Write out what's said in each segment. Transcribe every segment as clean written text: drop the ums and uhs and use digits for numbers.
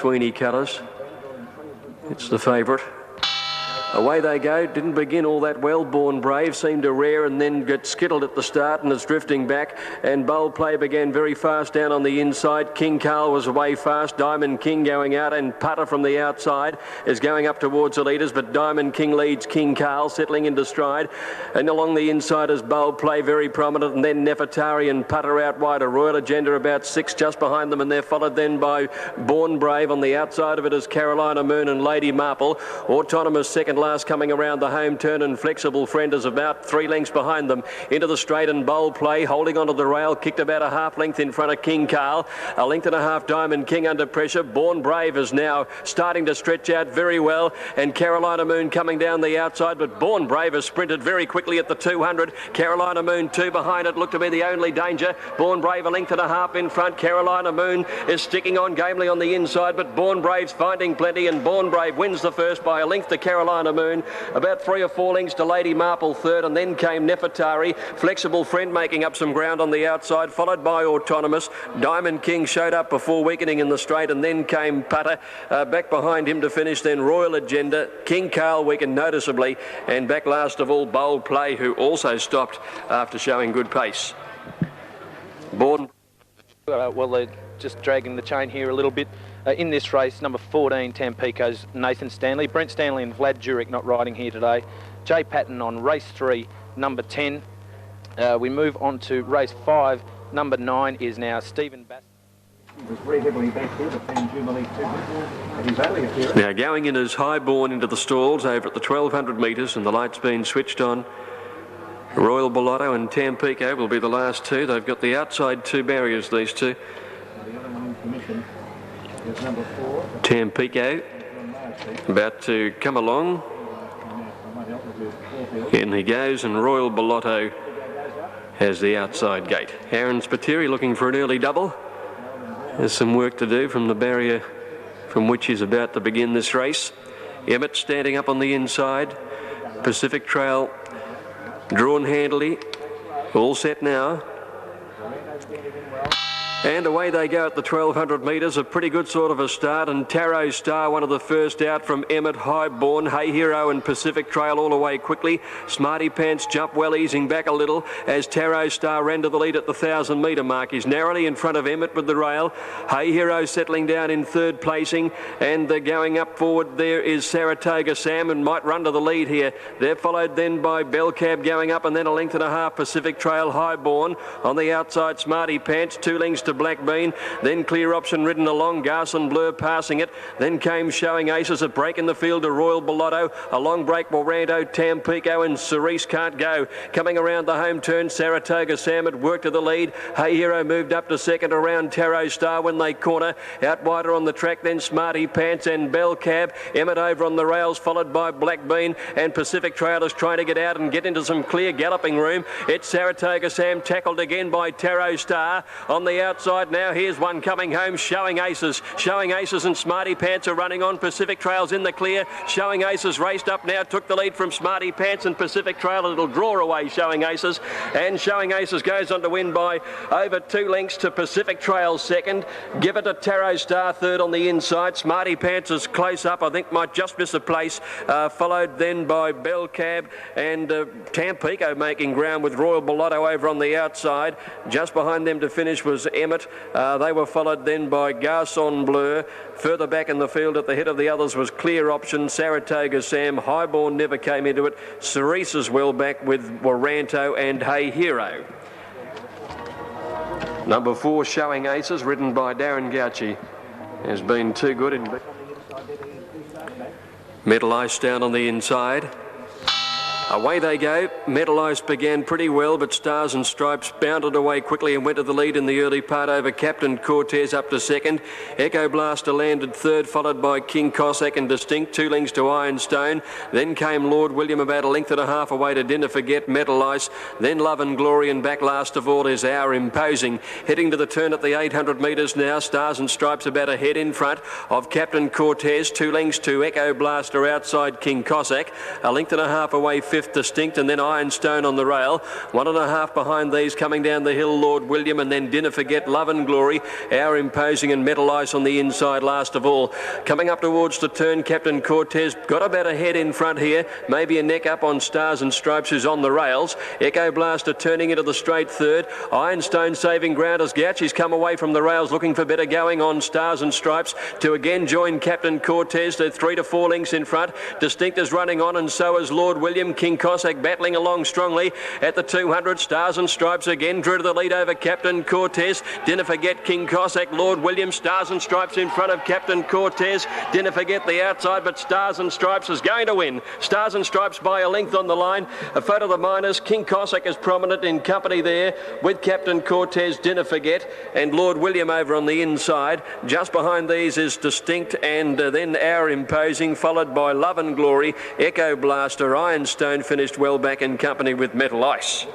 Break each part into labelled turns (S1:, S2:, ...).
S1: Sweeney colours. It's the favourite. Away they go. Didn't begin all that well. Born Brave seemed to rear and then get skittled at the start and is drifting back. And Bold Play began very fast down on the inside. King Carl was away fast. Diamond King going out, and Putter from the outside is going up towards the leaders. But Diamond King leads King Carl, settling into stride. And along the inside is Bold Play, very prominent. And then Nefertari and Putter out wide. A Royal Agenda about 6 just behind them. And they're followed then by Born Brave. On the outside of it is Carolina Moon and Lady Marple. Autonomous second last coming around the home turn, and Flexible Friend is about 3 lengths behind them. Into the straight, and Bold Play holding onto the rail, kicked about a half length in front of King Carl. A length and a half Diamond King under pressure. Born Brave is now starting to stretch out very well, and Carolina Moon coming down the outside, but Born Brave has sprinted very quickly at the 200. Carolina Moon 2 behind it, looked to be the only danger. Born Brave a length and a half in front. Carolina Moon is sticking on gamely on the inside, but Born Brave's finding plenty, and Born Brave wins the first by a length to Carolina Moon. About 3 or 4 lengths to Lady Marple third, and then came Nefertari. Flexible Friend making up some ground on the outside, followed by Autonomous. Diamond King showed up before weakening in the straight, and then came Putter. Back behind him to finish then Royal Agenda. King Carl weakened noticeably, and back last of all Bold Play, who also stopped after showing good pace. Borden.
S2: Well, they're just dragging the chain here a little bit. In this race, number 14, Tampico's Nathan Stanley. Brent Stanley and Vlad Jurek not riding here today. Jay Patton on race 3, number 10. We move on to race 5. Number 9 is now Stephen Bass.
S1: Now going in as Highborn into the stalls over at the 1200 metres, and the light's been switched on. Royal Bellotto and Tampico will be the last 2. They've got the outside 2 barriers, these 2. Tampico about to come along. In he goes, and Royal Bellotto has the outside gate. Aaron Spiteri looking for an early double. There's some work to do from the barrier from which he's about to begin this race. Emmett standing up on the inside. Pacific Trail drawn handily. All set now. And away they go at the 1200 metres, a pretty good sort of a start, and Tarot Star, one of the first out from Emmett, Highborn, Hey Hero and Pacific Trail all the way quickly. Smarty Pants jump well, easing back a little as Tarot Star ran to the lead at the 1000 metre mark. He's narrowly in front of Emmett with the rail. Hey Hero settling down in third placing, and going up forward there is Saratoga Sam, and might run to the lead here. They're followed then by Bellcab going up, and then a length and a half Pacific Trail Highborn. On the outside Smarty Pants, 2 lengths to Black Bean, then Clear Option ridden along, Garson Blur passing it, then came Showing Aces, a break in the field to Royal Bellotto, a long break Morando, Tampico and Cerise Can't Go. Coming around the home turn, Saratoga Sam had worked to the lead. Hey Hero moved up to second around Tarot Star when they corner. Out wider on the track then Smarty Pants and Bell Cab. Emmett over on the rails, followed by Black Bean, and Pacific Trail is trying to get out and get into some clear galloping room. It's Saratoga Sam tackled again by Tarot Star. On the outside now, here's one coming home, Showing Aces. Showing Aces and Smarty Pants are running on. Pacific Trail's in the clear. Showing Aces raced up now, took the lead from Smarty Pants and Pacific Trail. It'll draw away Showing Aces, and Showing Aces goes on to win by over 2 lengths to Pacific Trail second. Give it to Tarot Star third on the inside. Smarty Pants is close up, I think might just miss a place, followed then by Bell Cab and Tampico making ground with Royal Bellotto over on the outside. Just behind them to finish was Emmett. They were followed then by Garson Blur. Further back in the field at the head of the others was Clear Option, Saratoga Sam. Highborn never came into it. Cerise as well back with Waranto and Hey Hero. Number 4, Showing Aces, ridden by Darren Gauci, has been too good in Metal Ice down on the inside. Away they go. Metal Ice began pretty well, but Stars and Stripes bounded away quickly and went to the lead in the early part over Captain Cortez up to second. Echo Blaster landed third, followed by King Cossack and Distinct, 2 lengths to Ironstone. Then came Lord William about a length and a half away to Dinner Forget, Metal Ice. Then Love and Glory, and back last of all is Our Imposing. Heading to the turn at the 800 metres now. Stars and Stripes about a head in front of Captain Cortez, 2 lengths to Echo Blaster outside King Cossack. A length and a half away fifth fifth Distinct, and then Ironstone on the rail. 1.5 behind these coming down the hill, Lord William, and then Dinner Forget, Love and Glory, Our Imposing and Metal Ice on the inside last of all. Coming up towards the turn, Captain Cortez got about a head in front here, maybe a neck up on Stars and Stripes, who's on the rails. Echo Blaster turning into the straight third. Ironstone saving ground as Gauchi's come away from the rails looking for better going on Stars and Stripes to again join Captain Cortez. They're 3 to 4 lengths in front. Distinct is running on, and so is Lord William. King Cossack battling along strongly at the 200. Stars and Stripes again drew to the lead over Captain Cortez. Dinner Forget, King Cossack, Lord William. Stars and Stripes in front of Captain Cortez. Dinner Forget the outside, but Stars and Stripes is going to win. Stars and Stripes by a length on the line. A photo of the miners. King Cossack is prominent in company there with Captain Cortez, Dinner Forget, and Lord William over on the inside. Just behind these is Distinct, and then Our Imposing, followed by Love and Glory. Echo Blaster, Ironstone finished well back in company with Metal Ice.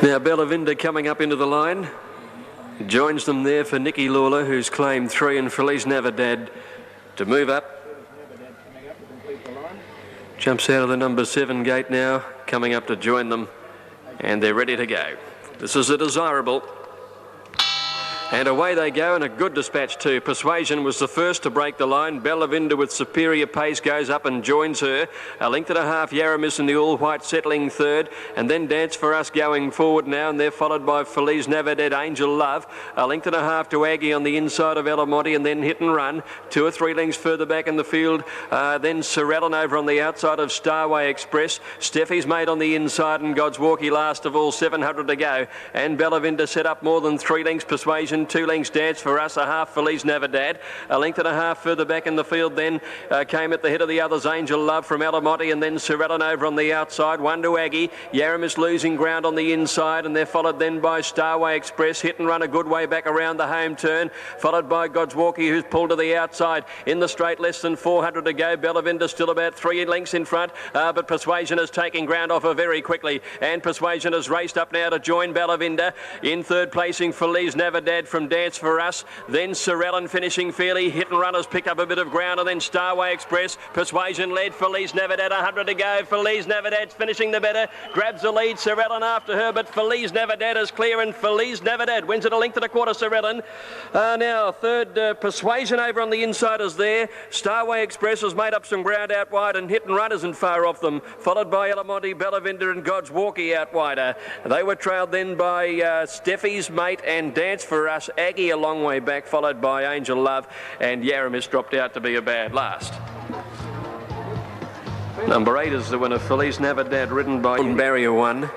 S1: Now Bellavinda coming up into the line. Joins them there for Nicky Lawler, who's claimed 3, and Feliz Navidad to move up. Jumps out of the number 7 gate now, coming up to join them, and they're ready to go. This is a desirable. And away they go, and a good dispatch too. Persuasion was the first to break the line. Bellavinda with superior pace goes up and joins her. 1.5 lengths Yaramis in the all-white settling third. And then Dance for Us going forward now, and they're followed by Feliz Navidad, Angel Love. 1.5 lengths to Aggie on the inside of Elamonte, and then Hit and Run. 2 or 3 lengths further back in the field. Then Sorellin over on the outside of Starway Express. Steffi's made on the inside, and God's Walkie last of all, 700 to go. And Bellavinda set up more than 3 lengths. Persuasion, 2 lengths Dance for Us, 1/2 Feliz Navidad. 1.5 lengths further back in the field then came at the head of the others, Angel Love from Elamonte, and then Sorellin over on the outside. 1 to Aggie. Yaramis losing ground on the inside, and they're followed then by Starway Express. Hit and Run a good way back around the home turn, followed by God's Walkie, who's pulled to the outside. In the straight, less than 400 to go. Bellavinda still about 3 lengths in front, but Persuasion is taking ground off her very quickly, and Persuasion has raced up now to join Bellavinda. In third placing, Feliz Navidad from Dance for Us, then Sorellin finishing fairly. Hit and Run has picked up a bit of ground, and then Starway Express. Persuasion led. Feliz Navidad 100 to go. Feliz Navidad's finishing the better, grabs the lead. Sorellin after her, but Feliz Navidad is clear, and Feliz Navidad wins it 1.25 lengths. Sorellin now third. Persuasion over on the inside is there. Starway Express has made up some ground out wide, and Hit and Run isn't far off them, followed by Elamonte, Bellavinda and God's Walkie out wider. They were trailed then by Steffi's Mate and Dance for Us. Aggie a long way back, followed by Angel Love, and Yaramis dropped out to be a bad last. Number 8 is the winner, Feliz Navidad, ridden by Barrier 1.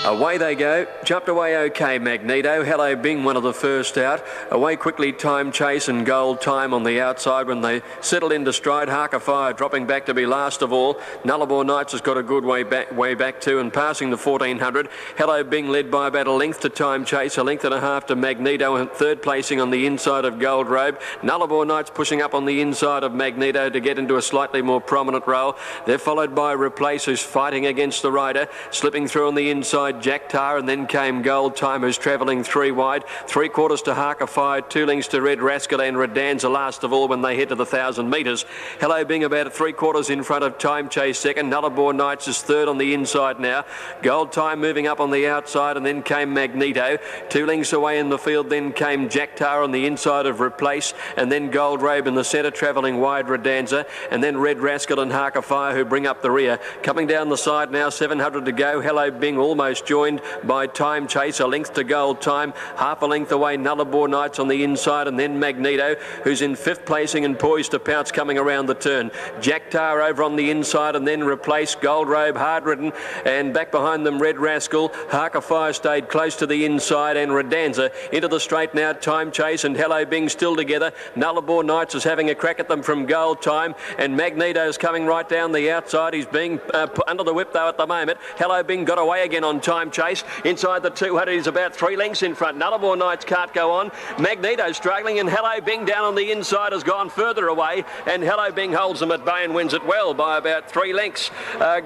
S1: Away they go. Jumped away okay, Magneto. Hello Bing, one of the first out. Away quickly, Time Chase and Gold Time on the outside when they settle into stride. Harker Fire dropping back to be last of all. Nullarbor Knights has got a good way back too, and passing the 1400. Hello Bing led by about 1 length to Time Chase, 1.5 lengths to Magneto, and third placing on the inside of Gold Robe. Nullarbor Knights pushing up on the inside of Magneto to get into a slightly more prominent role. They're followed by Replace, who's fighting against the rider, slipping through on the inside Jack Tar, and then came Gold Time, who's travelling 3 wide. 3/4 to Harker Fire, 2 lengths to Red Rascal, and Redanza last of all when they head to the 1,000 metres. Hello Bing about 3/4 in front of Time Chase second. Nullarbor Knights is third on the inside now. Gold Time moving up on the outside, and then came Magneto. 2 lengths away in the field then came Jack Tar on the inside of Replace, and then Gold Robe in the centre travelling wide Redanza, and then Red Rascal and Harker Fire who bring up the rear. Coming down the side now, 700 to go. Hello Bing almost joined by Time Chase, 1 length to Gold Time. 1/2 length away Nullarbor Knights on the inside, and then Magneto, who's in 5th placing and poised to pounce coming around the turn. Jack Tar over on the inside, and then Replace. Gold Robe hard ridden, and back behind them Red Rascal. Harker Fire stayed close to the inside, and Redanza into the straight now. Time Chase and Hello Bing still together. Nullarbor Knights is having a crack at them from Gold Time, and Magneto's coming right down the outside. He's being under the whip though at the moment. Hello Bing got away again on Time Chase. Inside the 200, he's about 3 lengths in front. Nullarbor Knights can't go on. Magneto struggling, and Hello Bing down on the inside has gone further away, and Hello Bing holds them at bay and wins it well by about 3 lengths.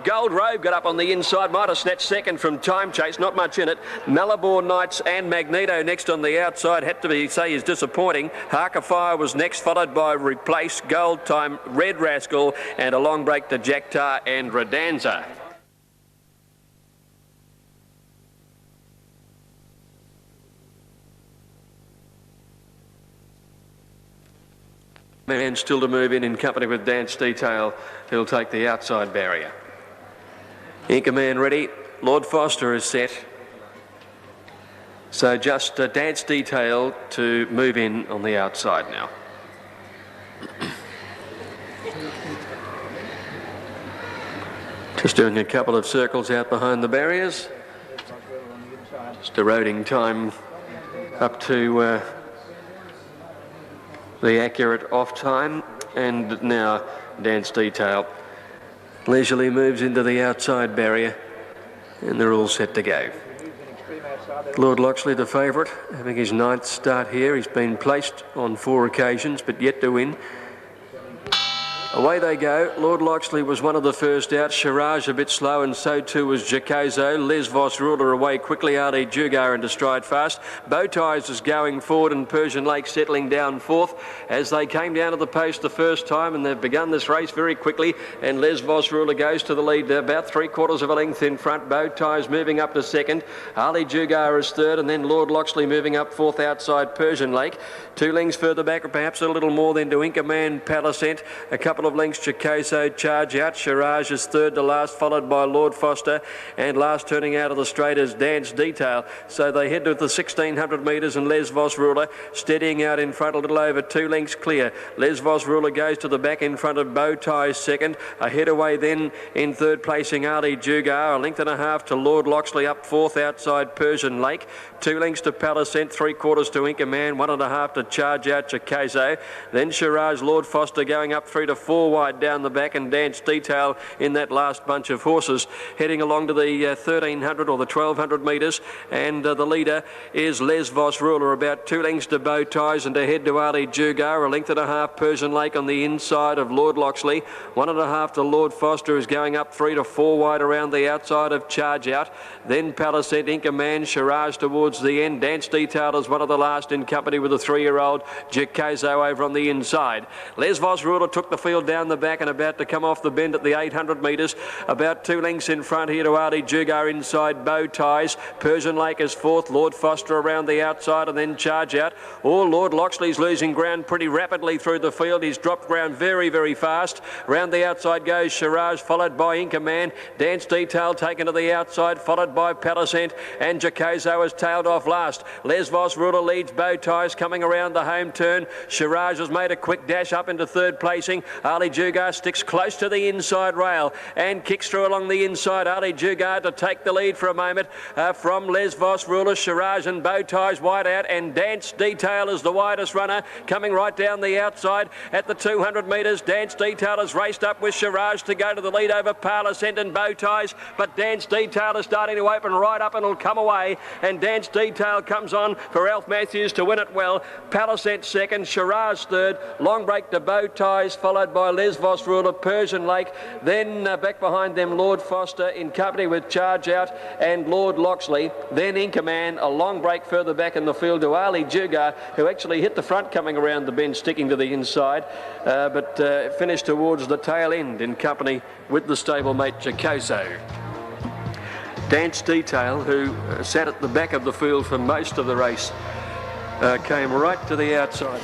S1: Gold Robe got up on the inside, might have snatched second from Time Chase, not much in it. Nullarbor Knights and Magneto next on the outside, had to be say is disappointing. Harker Fire was next, followed by Replace, Gold Time, Red Rascal, and a long break to Jack Tar and Redanza. Man still to move in company with Dance Detail, who'll take the outside barrier. Inca Man ready. Lord Foster is set. So just Dance Detail to move in on the outside now. Just doing a couple of circles out behind the barriers. Just eroding time up to the accurate off time, and now Dance Detail leisurely moves into the outside barrier, and they're all set to go. Lord Loxley, the favourite, having his 9th start here. He's been placed on 4 occasions but yet to win. Away they go. Lord Loxley was one of the first out. Shiraj a bit slow, and so too was Jacozo. Les Vos Ruler away quickly. Ali Jugar into stride fast. Bowties is going forward, and Persian Lake settling down 4th as they came down to the post the first time, and they've begun this race very quickly. And Les Vos Ruler goes to the lead, about 3/4 of a length in front. Bowties moving up to 2nd. Ali Jugar is 3rd, and then Lord Loxley moving up 4th outside Persian Lake. 2 lengths further back, or perhaps a little more than to Inca Man Palisent. A couple of lengths Chicoso charge out. Shiraj is 3rd to last, followed by Lord Foster, and last turning out of the straight is Dance Detail. So they head to the 1600 metres, and Les Vos Ruler steadying out in front, a little over 2 lengths clear. Les Vos Ruler goes to the back in front of Bowties 2nd. Ahead away then in 3rd placing Ali Jugar, a length and a half to Lord Loxley up 4th outside Persian Lake. 2 lengths to Palisent, 3/4 to Inca Man, 1.5 to charge out Chicoso. Then Shiraj, Lord Foster going up 3 to 4 wide down the back, and Dance Detail in that last bunch of horses heading along to the 1300 or the 1200 metres, and the leader is Les Vos Ruler, about 2 lengths to Bowties, and ahead to Ali Jugar, a length and a half Persian Lake on the inside of Lord Loxley, 1.5 to Lord Foster is going up 3 to 4 wide around the outside of Charge Out. Then Palisent, Inca Man, Shiraj towards the end. Dance Detail is one of the last in company with a 3-year-old Jacozo over on the inside. Les Vos Ruler took the field down the back and about to come off the bend at the 800 metres. About 2 lengths in front here to Ali Jugar inside Bowties. Persian Lake is 4th. Lord Foster around the outside, and then Charge Out. Lord Loxley's losing ground pretty rapidly through the field. He's dropped ground very, very fast. Round the outside goes Shiraj, followed by Inca Man. Dance Detail taken to the outside, followed by Palisent, and Jacozo has tailed off last. Les Vos Ruler leads Bowties coming around the home turn. Shiraj has made a quick dash up into 3rd placing. Ali Jugar sticks close to the inside rail and kicks through along the inside. Ali Jugar to take the lead for a moment from Les Vos Ruler. Shiraj and Bowties wide out, and Dance Detail is the widest runner, coming right down the outside at the 200 metres. Dance Detail has raced up with Shiraj to go to the lead over Palisent and Bowties, but Dance Detail is starting to open right up and will come away, and Dance Detail comes on for Alf Matthews to win it well. Palisent 2nd, Shiraj 3rd, long break to Bowties, followed by Les Vos Ruler, Persian Lake. Then back behind them Lord Foster in company with Charge Out and Lord Loxley. Then Inca Man, a long break further back in the field to Ali Jugar, who actually hit the front coming around the bend, sticking to the inside, but finished towards the tail end in company with the stablemate Jacozo. Dance Detail, who sat at the back of the field for most of the race, came right to the outside.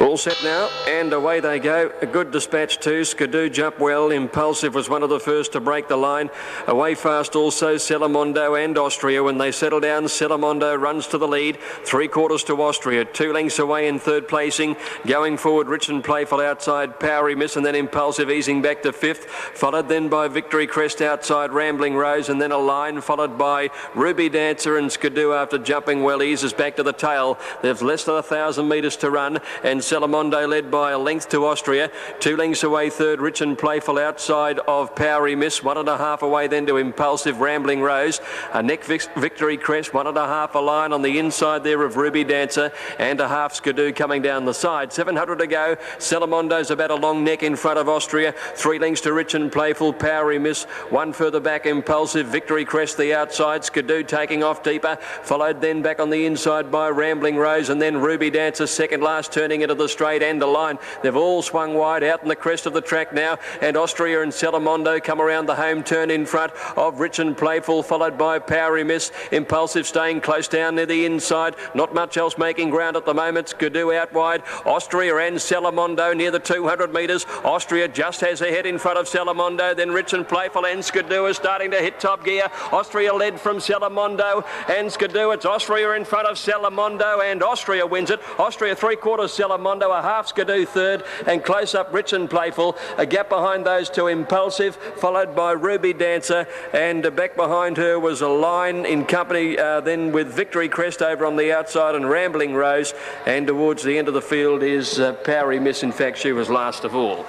S1: All set now, and away they go. A good dispatch too. Skidoo Jump Well. Impulsive was one of the first to break the line. Away fast also Salamondo and Austria. When they settle down, Salamondo runs to the lead. 3/4 to Austria. 2 lengths away in 3rd placing. Going forward, Rich and Playful outside Powery Miss, and then Impulsive easing back to 5th. Followed then by Victory Crest outside Rambling Rose, and then a line followed by Ruby Dancer, and Skidoo after Jumping Well eases back to the tail. There's less than 1,000 metres to run, and Salamondo led by a length to Austria. 2 lengths away third, Rich and Playful outside of Powery Miss. 1.5 away then to Impulsive Rambling Rose. A neck Victory Crest, 1.5 a line on the inside there of Ruby Dancer, and a half Skidoo coming down the side. 700 to go. Salamondo's about a long neck in front of Austria. 3 lengths to Rich and Playful, Powery Miss. 1 further back, Impulsive Victory Crest the outside. Skidoo taking off deeper, followed then back on the inside by Rambling Rose, and then Ruby Dancer second last, turning into the straight and the line. They've all swung wide out in the crest of the track now, and Austria and Salamondo come around the home turn in front of Rich and Playful, followed by Powery Miss. Impulsive staying close down near the inside. Not much else making ground at the moment. Skidoo out wide. Austria and Salamondo near the 200 metres. Austria just has a head in front of Salamondo. Then Rich and Playful and Skidoo are starting to hit top gear. Austria led from Salamondo and Skidoo. It's Austria in front of Salamondo, and Austria wins it. Austria 3/4 Salamondo, a half Skidoo third, and close up Rich and Playful. A gap behind those two, Impulsive, followed by Ruby Dancer, and back behind her was a line in company then with Victory Crest over on the outside and Rambling Rose, and towards the end of the field is Powery Miss. In fact, she was last of all.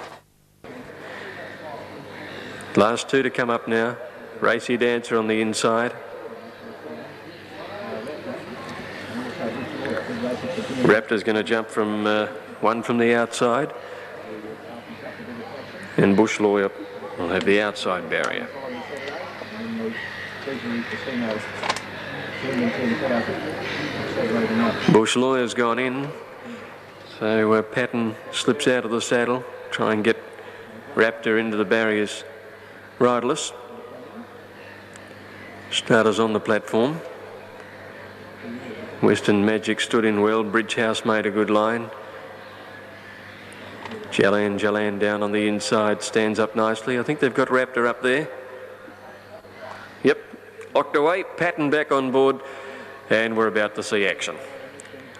S1: Last two to come up now. Racy Dancer on the inside. Raptor's going to jump from one from the outside, and Bush Lawyer will have the outside barrier. Bush Lawyer's gone in, so Patton slips out of the saddle, try and get Raptor into the barriers riderless. Starters on the platform. Western Magic stood in well. Bridge House made a good line. Jalan down on the inside stands up nicely. I think they've got Raptor up there. Yep, locked away. Patton back on board, and we're about to see action.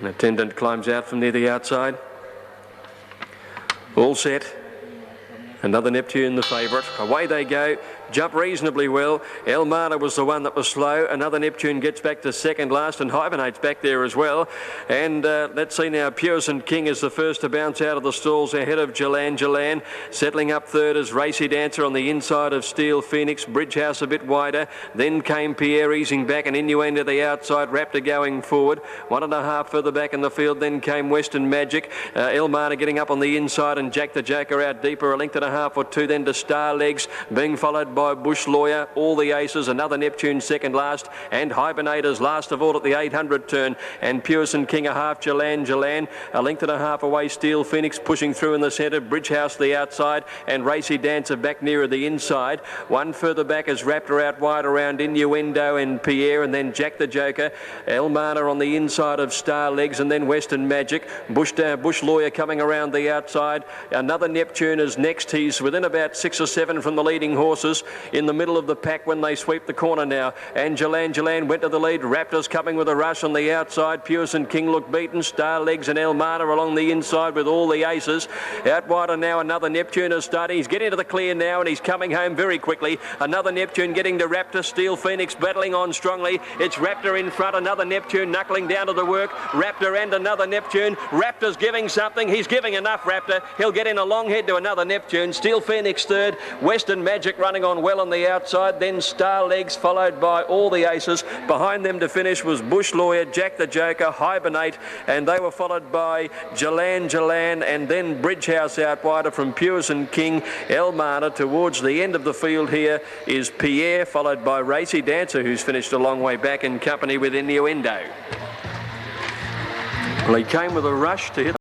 S1: An attendant climbs out from near the outside. All set. Another Neptune, the favourite. Away they go. Jump reasonably well. Elmana was the one that was slow. Another Neptune gets back to second last, and Hibernate's back there as well. And let's see now, Purison King is the first to bounce out of the stalls ahead of Jalan. Settling up third is Racy Dancer on the inside of Steel Phoenix. Bridge House a bit wider. Then came Pierre easing back, and Innuendo the outside. Raptor going forward. 1.5 further back in the field. Then came Western Magic. Elmana getting up on the inside, and Jack the Joker out deeper. A length and a half or two then to Star Legs, being followed by Bush Lawyer. All the aces. Another Neptune second last, and Hibernators last of all at the 800 turn, and Purison King a half. Jalan a length and a half away. Steel Phoenix pushing through in the centre. Bridge House the outside, and Racy Dancer back nearer the inside. One further back is Raptor out wide around Innuendo and Pierre, and then Jack the Joker. Elmana on the inside of Star Legs, and then Western Magic. Bush Lawyer coming around the outside. Another Neptune is next. He's within about 6 or 7 from the leading horses, in the middle of the pack when they sweep the corner now. And Jalan went to the lead. Raptor's coming with a rush on the outside. Purison King looked beaten. Star Legs and Elmana along the inside with all the aces. Out wider now, another Neptune is starting. He's getting to the clear now, and he's coming home very quickly. Another Neptune getting to Raptor. Steel Phoenix battling on strongly. It's Raptor in front. Another Neptune knuckling down to the work. Raptor and another Neptune. Raptor's giving something. He's giving enough, Raptor. He'll get in a long head to another Neptune. Steel Phoenix third. Western Magic running on well on the outside. Then Star Legs, followed by all the aces. Behind them to finish was Bush Lawyer, Jack the Joker, Hibernate, and they were followed by Jalan, and then Bridge House out wider from Purison King. Elmana towards the end of the field here is Pierre, followed by Racy Dancer, who's finished a long way back in company with Innuendo. Well, he came with a rush to hit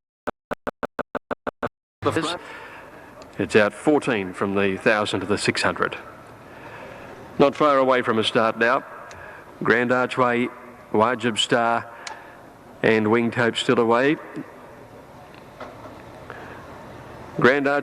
S1: the front. It's out 14 from the 1,000 to the 600. Not far away from a start now. Grand Archway, Wajib Star and Winged Hope still away. Grand Archway